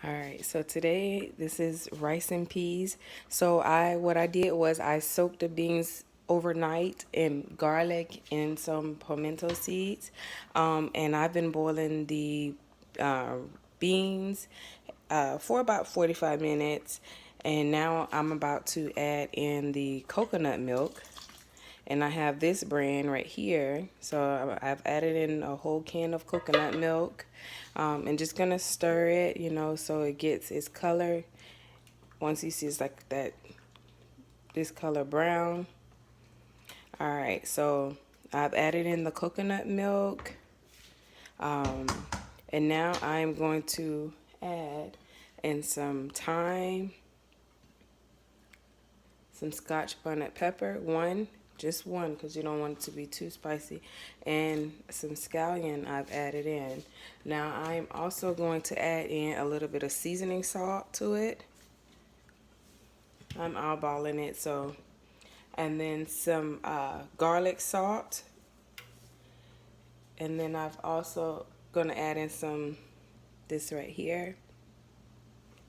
All right, so today this is rice and peas. So what I did was I soaked the beans overnight in garlic and some pimento seeds, and I've been boiling the uh, beans for about 45 minutes, and now I'm about to add in the coconut milk. And I have this brand right here. So I've added in a whole can of coconut milk, and just gonna stir it, so it gets its color. Once you see it's like that, this color brown. All right, so I've added in the coconut milk, um, and now I'm going to add in some thyme, some scotch bonnet pepper, just one, because you don't want it to be too spicy, and some scallion I've added in. Now I'm also going to add in a little bit of seasoning salt to it. I'm eyeballing it, and then some garlic salt, and then I've also gonna add in this right here,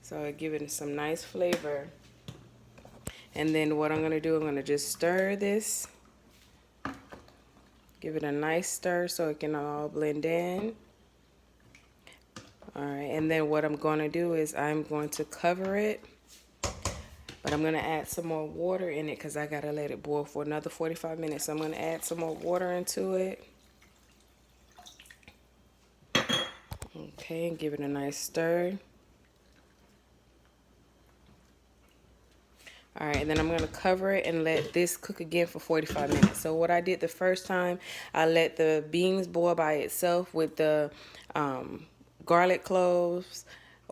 so I give it some nice flavor. And then what I'm going to do, I'm going to just stir this. Give it a nice stir so it can all blend in. All right, and then what I'm going to do is I'm going to cover it. But I'm going to add some more water in it because I got to let it boil for another 45 minutes. So I'm going to add some more water into it. Okay, and give it a nice stir. All right, and then I'm going to cover it and let this cook again for 45 minutes. So what I did the first time, I let the beans boil by itself with the garlic cloves,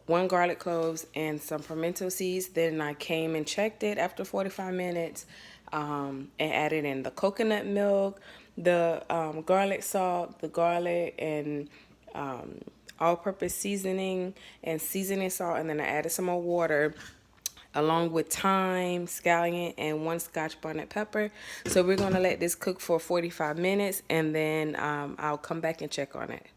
one garlic cloves, and some pimento seeds. Then I came and checked it after 45 minutes and added in the coconut milk, the garlic salt, the garlic, and all-purpose seasoning and seasoning salt. And then I added some more water, along with thyme, scallion, and one scotch bonnet pepper. So we're going to let this cook for 45 minutes, and then I'll come back and check on it.